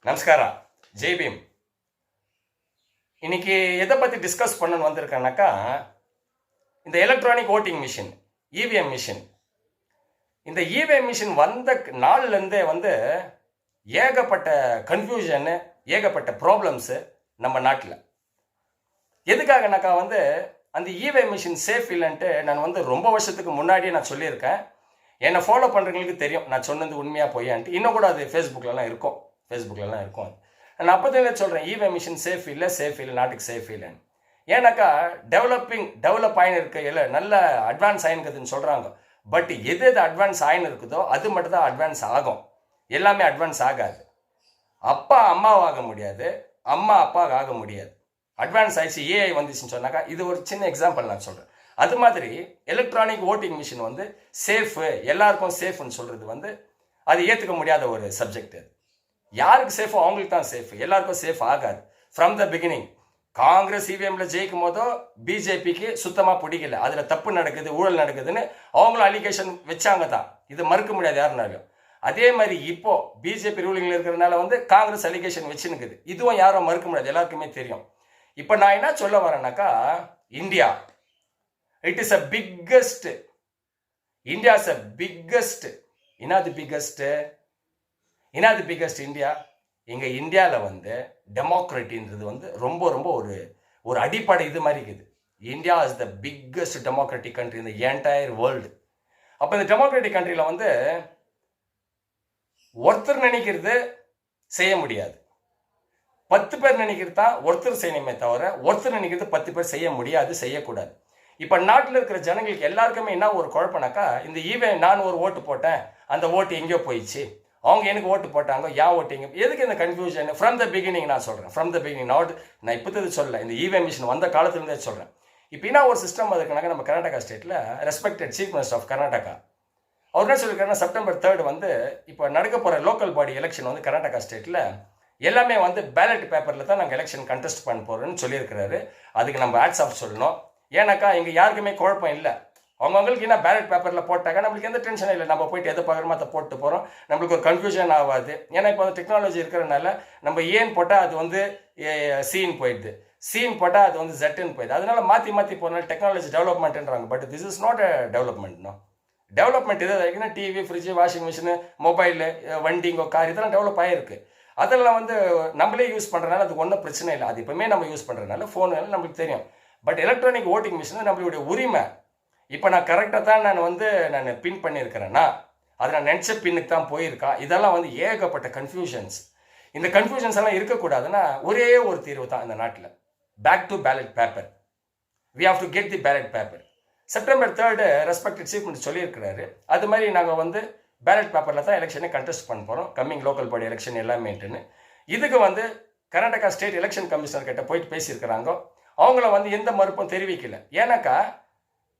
நமஸ்காரம். ஜெய் பீம். இன்னைக்கு எதை பற்றி டிஸ்கஸ் பண்ணணும்னு வந்திருக்கேன்னாக்கா, இந்த electronic voting machine, EVM machine. இந்த இவிஎம் மிஷின் வந்த நாள்லேருந்தே ஏகப்பட்ட கன்ஃபியூஷனு, ஏகப்பட்ட ப்ராப்ளம்ஸு நம்ம நாட்டில். எதுக்காகனாக்கா அந்த இவிஎம் மிஷின் சேஃப் இல்லைன்ட்டு நான் ரொம்ப வருஷத்துக்கு முன்னாடியே நான் சொல்லியிருக்கேன். என்னை ஃபாலோ பண்ணுறவங்களுக்கு தெரியும் நான் சொன்னது உண்மையாக போயான்ட்டு. இன்னும் கூட அது ஃபேஸ்புக்லலாம் இருக்கும். நான் அப்போதுல சொல்கிறேன், இவிஎம் மிஷின் சேஃப் இல்லை, நாட்டுக்கு சேஃப் இல்லைன்னு. ஏன்னாக்கா டெவலப் ஆகின்னு இருக்க இல்லை, நல்ல அட்வான்ஸ் ஆகினுக்குதுன்னு சொல்கிறாங்க. பட் எது அட்வான்ஸ் ஆகின்னு இருக்குதோ அது மட்டும் தான் அட்வான்ஸ் ஆகும். எல்லாமே அட்வான்ஸ் ஆகாது. அப்பா அம்மாவாக முடியாது, அம்மா அப்பாவாக ஆக முடியாது. அட்வான்ஸ் ஆயிடுச்சு, ஏஐ வந்துச்சுன்னு சொன்னாக்கா, இது ஒரு சின்ன எக்ஸாம்பிள் நான் சொல்கிறேன். அது மாதிரி எலக்ட்ரானிக் ஓட்டிங் மிஷின் சேஃபு, எல்லாருக்கும் சேஃப்னு சொல்கிறது அது ஏற்றுக்க முடியாத ஒரு சப்ஜெக்ட். அது யாருக்கு சேஃபோ அவங்களுக்கு தான் சேஃப், எல்லாருக்கும் சேஃப் ஆகாது. ஃப்ரம் த பிகினிங் காங்கிரஸ் இவிஎம்ல ஜெயிக்கும் போதோ பிஜேபிக்கு சுத்தமாக பிடிக்கல, அதில் தப்பு நடக்குது, ஊழல் நடக்குதுன்னு அவங்களும் அலிகேஷன் வச்சாங்க தான். இது மறுக்க முடியாது யாருனாலும். அதே மாதிரி இப்போ பிஜேபி ரூலிங்ல இருக்கிறதுனால காங்கிரஸ் அலிகேஷன் வச்சுன்னுக்குது. இதுவும் யாரும் மறுக்க முடியாது, எல்லாருக்குமே தெரியும். இப்போ நான் என்ன சொல்ல வரேன்னாக்கா, India it is a biggest, India is a biggest. என்னது பிக்கஸ்ட் இந்தியா? எங்கள் இந்தியாவில் டெமோக்ரட்டின்றது ரொம்ப ரொம்ப ஒரு அடிப்படை இது மாதிரி இருக்குது. India is the biggest democratic country இந்த என்டையர் வேர்ல்டு. அப்போ இந்த டெமோக்ராட்டிக் கண்ட்ரியில் ஒருத்தர் நினைக்கிறது செய்ய முடியாது, 10 பேர் நினைக்கிறது தான் ஒருத்தர் செய்யணுமே தவிர ஒருத்தர் நினைக்கிறது 10 பேர் செய்ய முடியாது, செய்யக்கூடாது. இப்போ நாட்டில் இருக்கிற ஜனங்களுக்கு எல்லாருக்குமே என்ன ஒரு குழப்பனாக்கா, இந்த ஈவன் நான் ஒரு ஓட்டு போட்டேன், அந்த ஓட்டு எங்கேயோ போயிடுச்சு, அவங்க எனக்கு ஓட்டு போட்டாங்க, ஏன் ஓட்டிங்க, எதுக்கு இந்த கன்ஃபியூஷன்? ஃப்ரம் த பிகினிங் நான் சொல்கிறேன், ஃப்ரம் த பிகினிங். நான் இப்போது சொல்லலை, இந்த இவிஎம் மிஷின் வந்த காலத்துலேருந்தே சொல்கிறேன். இப்போ என்ன ஒரு சிஸ்டம் இருக்குனாக்கா, நம்ம கர்நாடகா ஸ்டேட்டில் respected chief minister of Karnataka அவர் என்ன சொல்லியிருக்காருன்னா, செப்டம்பர் 3 இப்போ நடக்க போகிற லோக்கல் பாடி எலெக்ஷன் கர்நாடகா ஸ்டேட்டில் எல்லாமே பேலட் பேப்பரில் தான் நாங்கள் எலெக்ஷன் கண்டெஸ்ட் பண்ண போகிறோன்னு சொல்லியிருக்கிறாரு. அதுக்கு நம்ம ஹேட்ஸ் ஆஃப் சொல்லணும். ஏன்னாக்கா இங்கே யாருக்குமே குழப்பம் இல்லை. அவங்களுக்கு என்ன பேலட் பேப்பரில் போட்டாக்கா நம்மளுக்கு எந்த டென்ஷனும் இல்லை, நம்ம போயிட்டு எதை பார்க்குறோமோ அதை போட்டு போகிறோம், நம்மளுக்கு ஒரு கன்ஃபியூஷன் ஆகாது. ஏன்னா இப்போ டெக்னாலஜி இருக்கிறனால நம்ம ஏன் போட்டால் அது சீன் போயிடுது, சீன் போட்டால் அது ஜெட்டுன்னு போயிடுது. அதனால மாற்றி போகிறனால டெக்னாலஜி டெவலப்மெண்ட்டுன்றாங்க. But this is not a development. Development எது ஆகிக்குன்னா, TV, fridge, washing machine, mobile, வண்டிங்கோ, கார், இதெல்லாம் டெவலப் ஆகிருக்கு. அதெல்லாம் நம்மளே யூஸ் பண்ணுறதுனால அதுக்கு ஒன்றும் பிரச்சனை இல்லை. அது இப்போவுமே நம்ம யூஸ் பண்ணுறதுனால ஃபோனுனால நம்மளுக்கு தெரியும். பட் எலக்ட்ரானிக் ஓட்டிங் மிஷின் நம்மளுடைய உரிமை. இப்போ நான் கரெக்டாக தான் நான் பின் பண்ணியிருக்கிறேன்னா அது நான் நினச்ச பின்னுக்கு தான் போயிருக்கா. இதெல்லாம் ஏகப்பட்ட கன்ஃபியூஷன்ஸ். இந்த கன்ஃபியூஷன்ஸ் எல்லாம் இருக்கக்கூடாதுன்னா ஒரே ஒரு தீர்வு தான் இந்த நாட்டில், back to ballot paper. We have to get the ballot paper. September 3 respected chief minister சொல்லியிருக்கிறாரு. அது மாதிரி நாங்கள் பேலட் பேப்பரில் தான் எலெக்ஷனை கண்டெஸ்ட் பண்ண போகிறோம், கம்மிங் லோக்கல் பாடி எலெக்ஷன் எல்லாமேட்டுன்னு. இதுக்கு கர்நாடகா ஸ்டேட் எலெக்ஷன் கமிஷனர் கிட்ட போயிட்டு பேசியிருக்கிறாங்க. அவங்கள எந்த மறுப்பும் தெரிவிக்கல. ஏன்னாக்கா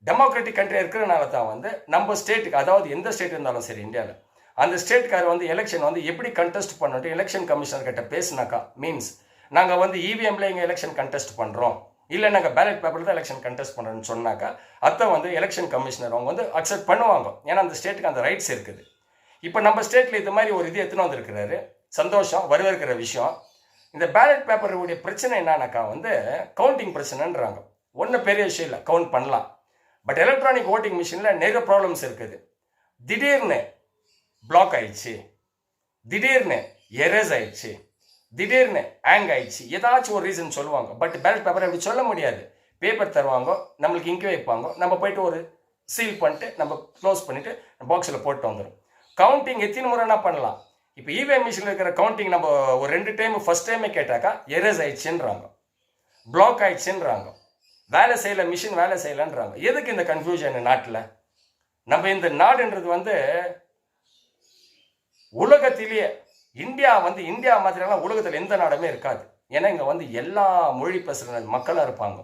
டெமோக்ராட்டிக் கண்ட்ரி இருக்கிறனால தான் நம்ம ஸ்டேட்டுக்கு, அதாவது எந்த ஸ்டேட் இருந்தாலும் சரி இந்தியாவில், அந்த ஸ்டேட்டுக்கார் எலெக்ஷன் எப்படி கண்டெஸ்ட் பண்ணிட்டு எலெக்ஷன் கமிஷனர் கிட்ட பேசினாக்கா, மீன்ஸ் நாங்கள் இவிஎம்ல இங்கே எலெக்ஷன் கண்டெஸ்ட் பண்ணுறோம், இல்லை நாங்கள் பேலட் பேப்பரில் தான் எலெக்ஷன் கண்டெஸ்ட் பண்ணுறோன்னு சொன்னாக்கா அதை எலெக்ஷன் கமிஷனர் அவங்க அக்செப்ட் பண்ணுவாங்க. ஏன்னா அந்த ஸ்டேட்டுக்கு அந்த ரைட்ஸ் இருக்குது. இப்போ நம்ம ஸ்டேட்டில் இது மாதிரி ஒரு இது எடுத்துன்னு வந்திருக்கிறாரு, சந்தோஷம், வரவேற்கிற விஷயம். இந்த பேலட் பேப்பருடைய பிரச்சனை என்னன்னாக்கா கவுண்டிங் பிரச்சனைன்றாங்க. ஒன்றும் பெரிய விஷயம் இல்லை, கவுண்ட் பண்ணலாம். பட் எலக்ட்ரானிக் ஓட்டிங் மிஷினில் நிறைய ப்ராப்ளம்ஸ் இருக்குது. திடீர்னு பிளாக் ஆயிடுச்சு, திடீர்னு எரேஸ் ஆயிடுச்சு, திடீர்னு ஹேங் ஆயிடுச்சு, ஏதாச்சும் ஒரு ரீசன் சொல்லுவாங்க. பட் பேலட் பேப்பர் அப்படி சொல்ல முடியாது. பேப்பர் தருவாங்க, நம்மளுக்கு இங்கே வைப்பாங்க, நம்ம போயிட்டு ஒரு சீல் பண்ணிட்டு நம்ம க்ளோஸ் பண்ணிவிட்டு பாக்ஸில் போட்டு வந்துடும். கவுண்டிங் எத்தனை முறை என்ன பண்ணலாம். இப்போ இவிஎம் மிஷினில் இருக்கிற கவுண்டிங் நம்ம ஒரு 2 டைம் ஃபர்ஸ்ட் டைமே கேட்டாக்கா எரேஸ் ஆயிடுச்சுன்றாங்க, பிளாக் ஆயிடுச்சுன்றாங்க, வேலை செய்யலை, மிஷின் வேலை செய்யலைன்றாங்க. எதுக்கு இந்த கன்ஃபியூஷன் நாட்டில்? நம்ம இந்த நாடுன்றது உலகத்திலேயே இந்தியா இந்தியா மாதிரிலாம் உலகத்தில் எந்த நாடுமே இருக்காது. ஏன்னா இங்கே எல்லா மொழி பேசுகிற மக்களாக இருப்பாங்க,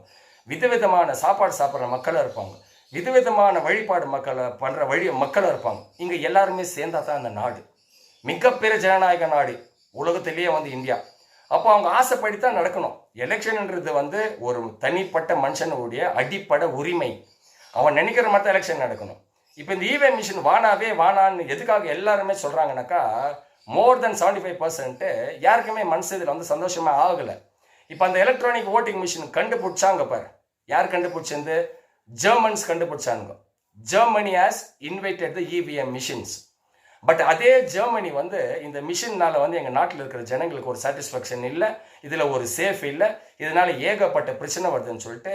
விதவிதமான சாப்பாடு சாப்பிட்ற மக்களாக இருப்பாங்க, விதவிதமான வழிபாடு பண்ணுற மக்களாக இருப்பாங்க. இங்கே எல்லாருமே சேர்ந்தா தான் அந்த நாடு மிகப்பெரிய ஜனநாயக நாடு உலகத்திலேயே இந்தியா. அப்போ அவங்க ஆசைப்படி தான் நடக்கணும். எலெக்ஷன்ன்றது ஒரு தனிப்பட்ட மனுஷனுடைய அடிப்படை உரிமை. அவன் நினைக்கிற மாதிரி எலெக்ஷன் நடக்கணும். இப்போ இந்த இவிஎம் மிஷின் வானான்னு எதுக்காக எல்லாருமே சொல்கிறாங்கனாக்கா, மோர் தென் 75% யாருக்குமே மனசு இதில் வந்து சந்தோஷமாக ஆகலை. இப்போ அந்த எலக்ட்ரானிக் ஓட்டிங் மிஷின் கண்டுபிடிச்சாங்க பாரு. யார் கண்டுபிடிச்சது? ஜெர்மன்ஸ் கண்டுபிடிச்சாங்க. Germany has invited the EVM machines. But அதே ஜெர்மனி வந்து இந்த மிஷின்னால வந்து எங்கள் நாட்டில் இருக்கிற ஜனங்களுக்கு ஒரு சாட்டிஸ்ஃபேக்ஷன் இல்லை, இதில் ஒரு சேஃப் இல்லை, இதனால ஏகப்பட்ட பிரச்சனை வருதுன்னு சொல்லிட்டு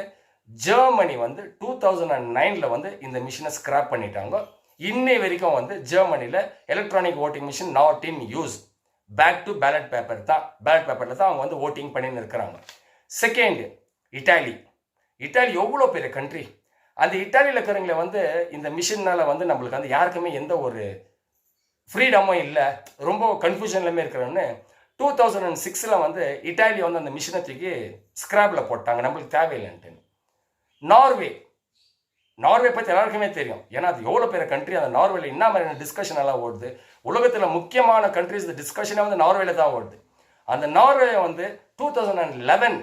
ஜெர்மனி வந்து 2009 வந்து இந்த மிஷினை ஸ்கிராப் பண்ணிட்டாங்க. இன்னை வரைக்கும் வந்து ஜெர்மனியில் electronic voting machine not in use. Back to ballot paper தான், பேலட் பேப்பரில் தான் அவங்க வந்து ஓட்டிங் பண்ணின்னு இருக்கிறாங்க. Second, Italy. இட்டாலி எவ்வளோ பெரிய கண்ட்ரி. அந்த இட்டாலியில் இருக்கிறவங்கள வந்து இந்த மிஷினால் வந்து நம்மளுக்கு வந்து யாருக்குமே எந்த ஒரு ஃப்ரீடமும் இல்லை, ரொம்ப கன்ஃபியூஷன்லையுமே இருக்கிறோன்னு 2006 வந்து இட்டாலி வந்து அந்த மிஷினை தூக்கி ஸ்கிராப்பில் போட்டாங்க, நம்மளுக்கு தேவையில்லைன்ட்டு. நார்வே பற்றி எல்லாருக்குமே தெரியும், ஏன்னா அது எவ்வளோ பெரிய கண்ட்ரி. அந்த நார்வேல என்ன மாதிரியான டிஸ்கஷன் எல்லாம் ஓடுது, உலகத்தில் முக்கியமான கண்ட்ரிஸ் டிஸ்கஷனே வந்து நார்வேல தான் ஓடுது. அந்த நார்வே வந்து 2011,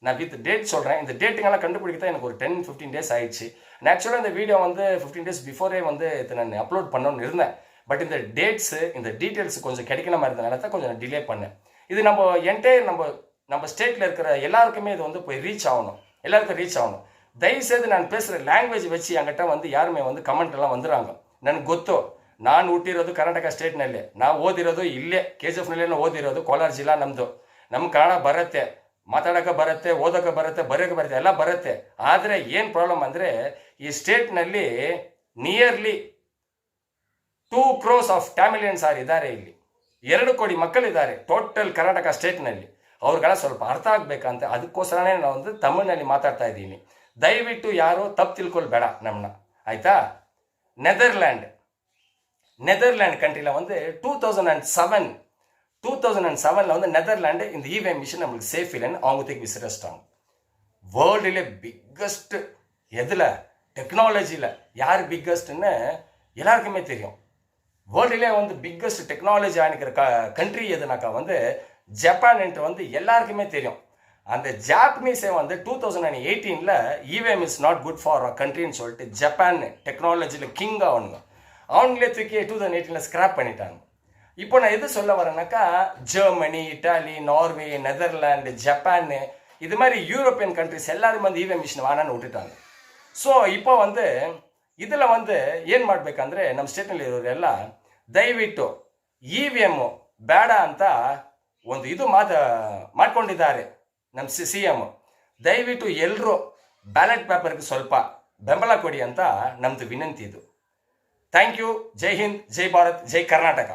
நான் வித் டேட் சொல்கிறேன், இந்த டேட்டுங்கெல்லாம் கண்டுபிடிக்க தான் எனக்கு ஒரு 10-15 days ஆயிடுச்சு. ஆக்சுவலாக இந்த வீடியோ வந்து 15 days பிஃபோரே வந்து இதை நான் அப்லோட் பண்ணணும்னு இருந்தேன். பட் இந்த டேட்ஸு, இந்த டீட்டெயில்ஸ் கொஞ்சம் கிடைக்கிற மாதிரி இருந்தனால தான் கொஞ்சம் டிலே பண்ணேன். இது நம்ம என்டையர் நம்ம ஸ்டேட்டில் இருக்கிற எல்லாருக்குமே இது வந்து போய் ரீச் ஆகணும், எல்லாருக்கும் ரீச் ஆகணும். ದಯವಿಟ್ಟು ನಾನು பேசுகிற ಲ್ಯಾಂಗ್ವೇಜ್ வச்சு என்கிட்ட வந்து ಯಾರುಮೇ வந்து ಕಮೆಂಟ್ ಎಲ್ಲ வந்துறாங்க. ನನಗೆ ಗೊತ್ತು, ನಾನು ಹುಟ್ಟಿರೋದು ಕರ್ನಾಟಕ ಸ್ಟೇಟ್ನಲ್ಲೇ, ನಾವು ಓದಿರೋದು ಇಲ್ಲೇ KGF ಓದಿರೋದು, ಕೋಲಾರ ಜಿಲ್ಲಾ ನಮ್ಮದು. ನಮ್ಮ ಕನ್ನಡ ಬರುತ್ತೆ, ಮಾತಾಡೋಕೆ ಬರುತ್ತೆ, ಓದೋಕೆ ಬರುತ್ತೆ, ಬರೆಯೋಕೆ ಬರುತ್ತೆ, ಎಲ್ಲ ಬರುತ್ತೆ. ಆದರೆ ಏನು ಪ್ರಾಬ್ಲಮ್ ಅಂದರೆ ಈ ಸ್ಟೇಟ್ನಲ್ಲಿ ನಿಯರ್ಲಿ 2 crores ಆಫ್ ಟ್ಯಾಮಿಲಿಯನ್ಸ್ ಇದ್ದಾರೆ. ಇಲ್ಲಿ 2 ಕೋಟಿ ಮಕ್ಕಳಿದ್ದಾರೆ ಟೋಟಲ್ ಕರ್ನಾಟಕ ಸ್ಟೇಟ್ನಲ್ಲಿ. ಅವ್ರಿಗೆಲ್ಲ ಸ್ವಲ್ಪ ಅರ್ಥ ಆಗಬೇಕಂತ ಅದಕ್ಕೋಸ್ಕರನೇ ನಾನು ಒಂದು ತಮಿಳ್ನಲ್ಲಿ ಮಾತಾಡ್ತಾ ಇದ್ದೀನಿ. ದಯವಿಟ್ಟು ಯಾರು ತಪ್ಪು ತಿಳ್ಕೊಳ್ಬೇಡ ನಮ್ಮನ್ನ, ಆಯಿತಾ? நெதர்லாண்ட் கண்ட்ரியில் வந்து 2007 வந்து நெதர்லாண்டு இந்த இவிஎம் மிஷின் நம்மளுக்கு சேஃப் இல்லைன்னு அவங்க தூக்கி விசிறச்சிட்டாங்க. வேர்ல்டுலே பிக்கஸ்ட் எதில், டெக்னாலஜியில் யார் பிக்கஸ்ட்னு எல்லாருக்குமே தெரியும். வேர்ல்டுலே வந்து பிக்கஸ்ட் டெக்னாலஜி ஆனிக்கிற கண்ட்ரி எதுனாக்கா வந்து ஜப்பான் என்று வந்து எல்லாருக்குமே தெரியும். அந்த ஜாப்பனீஸே வந்து 2018 EVM is not good for கண்ட்ரின்னு சொல்லிட்டு ஜப்பான் டெக்னாலஜியில் கிங் ஆகணுங்க, அவங்களே தூக்கி 2018 ஸ்கிராப் பண்ணிட்டாங்க. இப்போ நான் எது சொல்ல வரேன்னாக்கா, Germany, Italy, Norway, Netherland, Japan, இது மாதிரி யூரோப்பியன் கண்ட்ரிஸ் எல்லாரும் வந்து இவிஎம் மிஷின் வானான்னு விட்டுட்டாங்க. ஸோ இப்போ வந்து ಇದಿಲ್ಲ ಒಂದು ಏನು ಮಾಡಬೇಕಂದ್ರೆ ನಮ್ಮ ಸ್ಟೇಟ್ನಲ್ಲಿ ಇರೋರೆಲ್ಲ ದಯವಿಟ್ಟು ಇ ವಿ ಎಮ್ ಬೇಡ ಅಂತ ಒಂದು ಇದು ಮಾಡ್ಕೊಂಡಿದ್ದಾರೆ ನಮ್ಮ ಸಿ ಎಮ್. ದಯವಿಟ್ಟು ಎಲ್ಲರೂ ಬ್ಯಾಲೆಟ್ ಪೇಪರ್ಗೆ ಸ್ವಲ್ಪ ಬೆಂಬಲ ಕೊಡಿ ಅಂತ ನಮ್ಮದು ವಿನಂತಿ ಇದು. Thank you. ಜೈ ಹಿಂದ್, ಜೈ ಭಾರತ್, ಜೈ ಕರ್ನಾಟಕ.